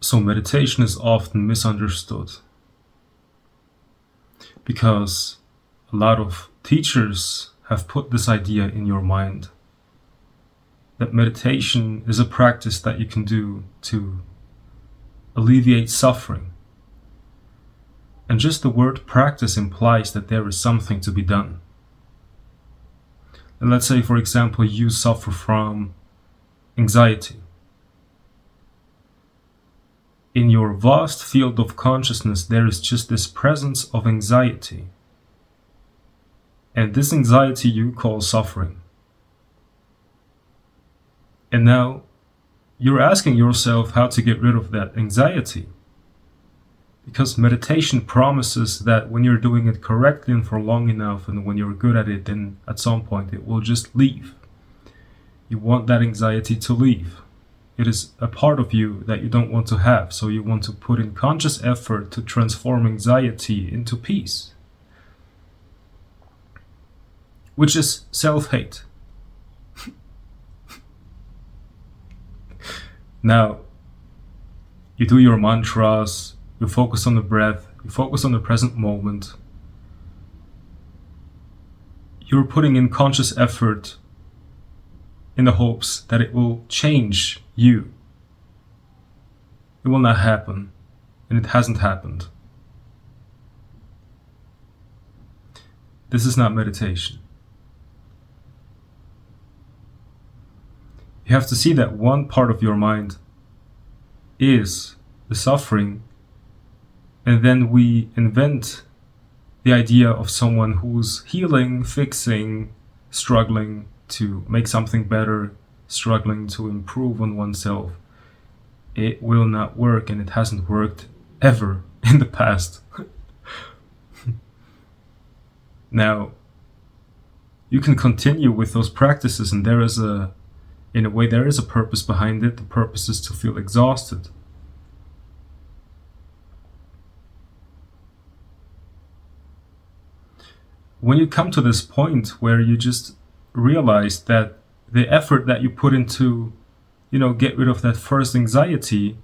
So meditation is often misunderstood because a lot of teachers have put this idea in your mind that meditation is a practice that you can do to alleviate suffering. And just the word practice implies that there is something to be done. And let's say, for example, you suffer from anxiety. In your vast field of consciousness, there is just this presence of anxiety. And this anxiety you call suffering. And now you're asking yourself how to get rid of that anxiety. Because meditation promises that when you're doing it correctly and for long enough, and when you're good at it, then at some point it will just leave. You want that anxiety to leave. It is a part of you that you don't want to have, so you want to put in conscious effort to transform anxiety into peace, which is self-hate. Now, you do your mantras, you focus on the breath, you focus on the present moment. You're putting in conscious effort in the hopes that it will change you. It will not happen, and it hasn't happened. This is not meditation. You have to see that one part of your mind is the suffering, and then we invent the idea of someone who's healing, fixing, struggling to make something better, struggling to improve on oneself. It will not work, and it hasn't worked ever in the past. Now, you can continue with those practices, and in a way, there is a purpose behind it. The purpose is to feel exhausted. When you come to this point where you just realize that the effort that you put into, get rid of that first anxiety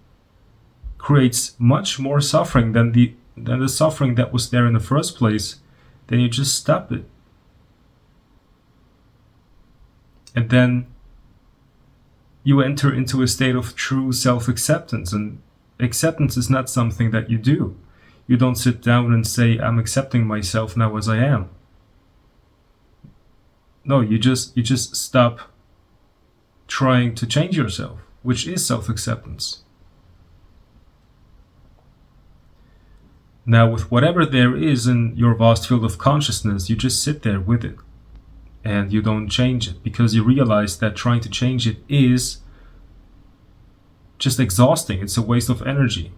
creates much more suffering than the suffering that was there in the first place, then you just stop it. And then you enter into a state of true self-acceptance. And acceptance is not something that you do. You don't sit down and say, I'm accepting myself now as I am. No, you just stop trying to change yourself, which is self-acceptance. Now, with whatever there is in your vast field of consciousness, you just sit there with it. And you don't change it, because you realize that trying to change it is just exhausting. It's a waste of energy.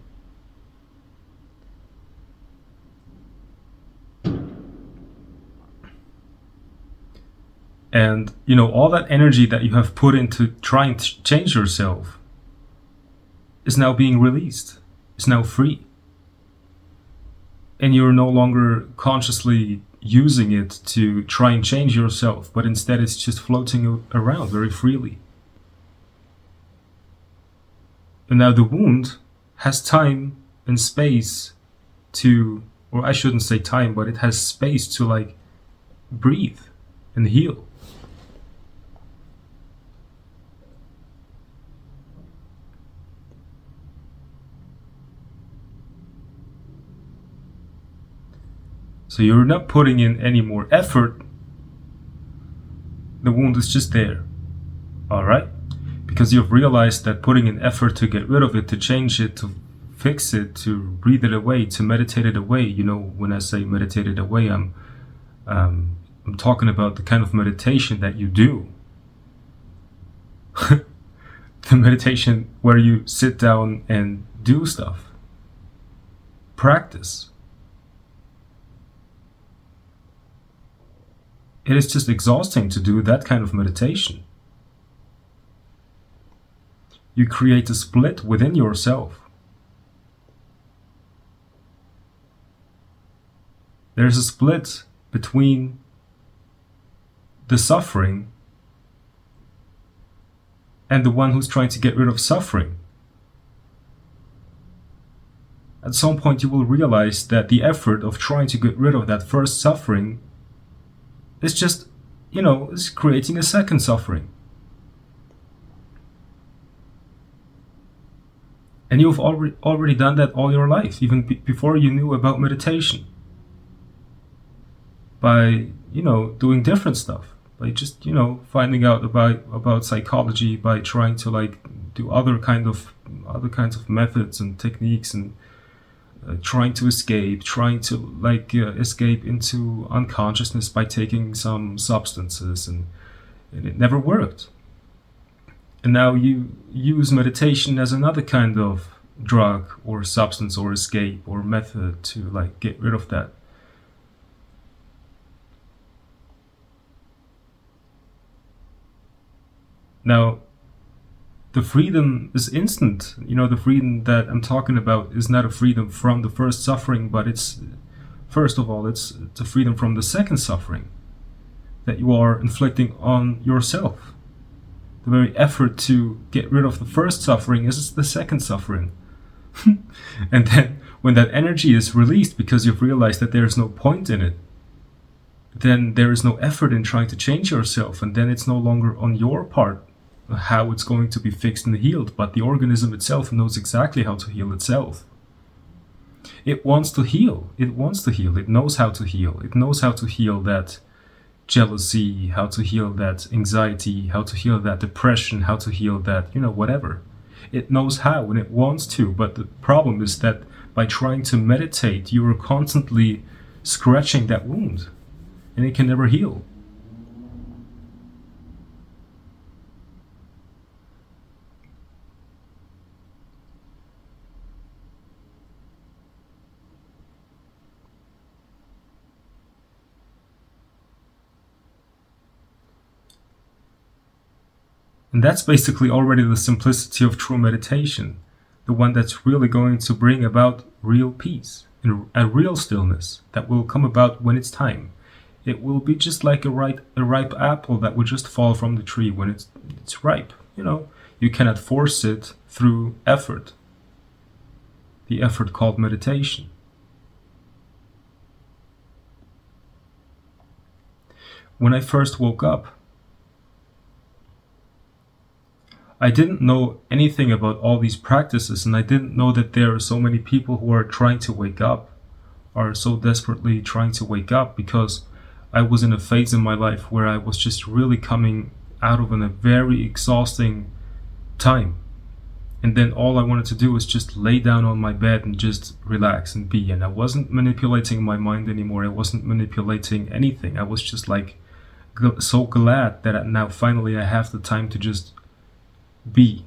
And, all that energy that you have put into trying to change yourself is now being released, is now free. And you're no longer consciously using it to try and change yourself, but instead it's just floating around very freely. And now the wound has time and space to, or I shouldn't say time, but it has space to breathe and heal. So you're not putting in any more effort. The wound is just there. Alright? Because you've realized that putting in effort to get rid of it, to change it, to fix it, to breathe it away, to meditate it away. When I say meditate it away, I'm talking about the kind of meditation that you do. The meditation where you sit down and do stuff. Practice. It is just exhausting to do that kind of meditation. You create a split within yourself. There's a split between the suffering and the one who's trying to get rid of suffering. at some point you will realize that the effort of trying to get rid of that first suffering is just, is creating a second suffering. And you've already done that all your life, even before you knew about meditation. By, doing different stuff. By just, finding out about psychology, by trying to like do other kinds of methods and techniques, and trying to escape into unconsciousness by taking some substances, and it never worked. And now you use meditation as another kind of drug or substance or escape or method to like get rid of that. Now, the freedom is instant. The freedom that I'm talking about is not a freedom from the first suffering, but it's, first of all, it's a freedom from the second suffering that you are inflicting on yourself. The very effort to get rid of the first suffering is the second suffering. And then when that energy is released because you've realized that there is no point in it, then there is no effort in trying to change yourself, and then it's no longer on your part how it's going to be fixed and healed, but the organism itself knows exactly how to heal itself. It wants to heal. It wants to heal. It knows how to heal. It knows how to heal that jealousy, how to heal that anxiety, how to heal that depression, how to heal that, whatever. It knows how and it wants to, but the problem is that by trying to meditate, you are constantly scratching that wound and it can never heal. And that's basically already the simplicity of true meditation, the one that's really going to bring about real peace and a real stillness that will come about when it's time. It will be just like a ripe apple that will just fall from the tree when it's ripe. You cannot force it through effort, the effort called meditation. When I first woke up, I didn't know anything about all these practices, and I didn't know that there are so many people who are trying to wake up, are so desperately trying to wake up, because I was in a phase in my life where I was just really coming out of a very exhausting time. And then all I wanted to do was just lay down on my bed and just relax and be. And I wasn't manipulating my mind anymore. I wasn't manipulating anything. I was just like so glad that now finally I have the time to just be.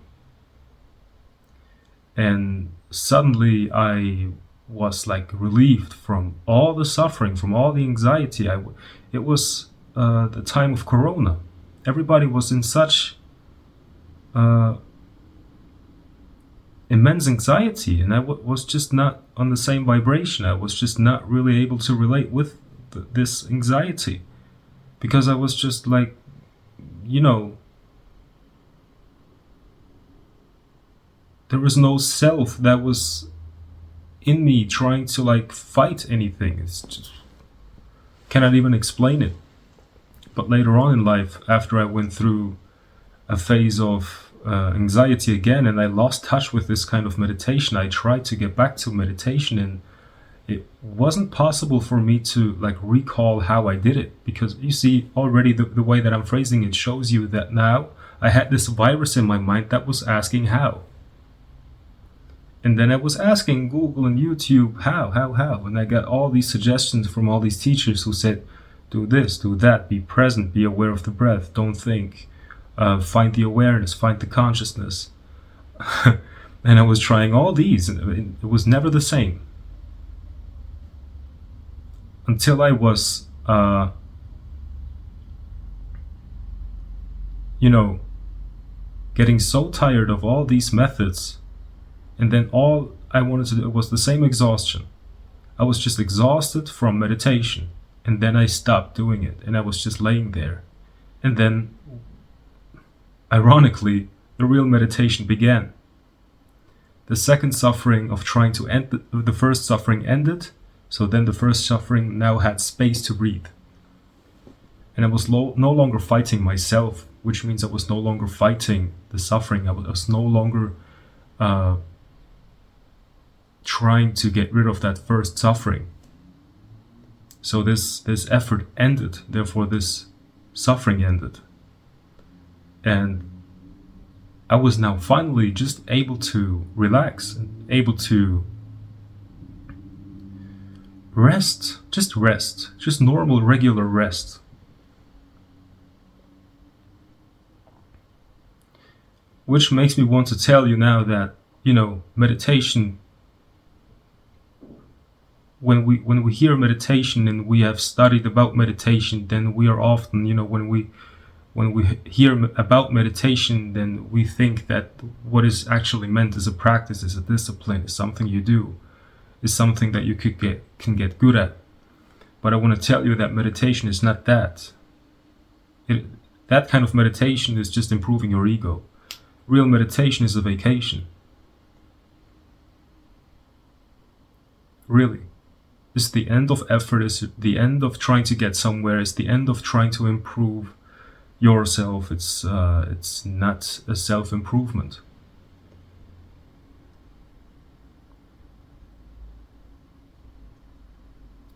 And suddenly I was like relieved from all the suffering, from all the anxiety. It was the time of Corona. Everybody was in such immense anxiety, and I was just not on the same vibration. I was just not really able to relate with this anxiety, because I was just like, there was no self that was in me trying to like fight anything. It's just cannot even explain it. But later on in life, after I went through a phase of anxiety again, and I lost touch with this kind of meditation, I tried to get back to meditation, and it wasn't possible for me to like recall how I did it, because you see already the way that I'm phrasing it shows you that now I had this virus in my mind that was asking how. And then I was asking Google and YouTube, how? And I got all these suggestions from all these teachers who said, do this, do that, be present, be aware of the breath, don't think, find the awareness, find the consciousness. And I was trying all these, and it was never the same. Until I was, getting so tired of all these methods. And then all I wanted to do was the same exhaustion. I was just exhausted from meditation. And then I stopped doing it. And I was just laying there. And then, ironically, the real meditation began. The second suffering of trying to end the first suffering ended. So then the first suffering now had space to breathe. And I was no longer fighting myself, which means I was no longer fighting the suffering. I was no longer trying to get rid of that first suffering. So this effort ended, therefore this suffering ended. And I was now finally just able to relax, able to rest, just normal, regular rest. Which makes me want to tell you now that, meditation, when we hear meditation and we have studied about meditation, then we are often, when we hear about meditation, then we think that what is actually meant is a practice, is a discipline, is something you do, is something that you can get good at. But I want to tell you that meditation is not that. That kind of meditation is just improving your ego. Real meditation is a vacation. Really. It's the end of effort, it's the end of trying to get somewhere, it's the end of trying to improve yourself. It's not a self-improvement.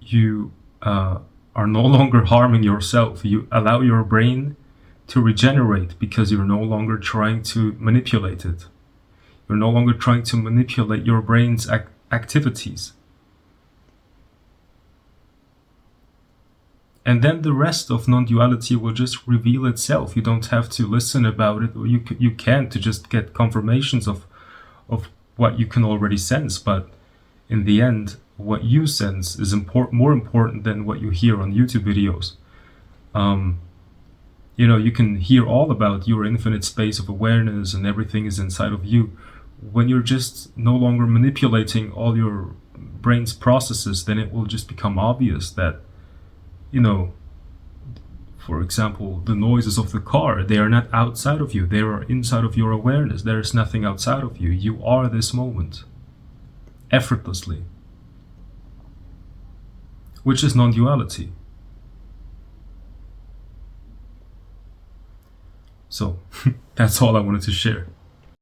You are no longer harming yourself. You allow your brain to regenerate because you're no longer trying to manipulate it. You're no longer trying to manipulate your brain's activities. And then the rest of non-duality will just reveal itself. You don't have to listen about it, or you can to just get confirmations of what you can already sense. But in the end, what you sense is more important than what you hear on YouTube videos. You can hear all about your infinite space of awareness and everything is inside of you. When you're just no longer manipulating all your brain's processes, then it will just become obvious that, for example, the noises of the car, they are not outside of you. They are inside of your awareness. There is nothing outside of you. You are this moment, effortlessly, which is non-duality. So that's all I wanted to share.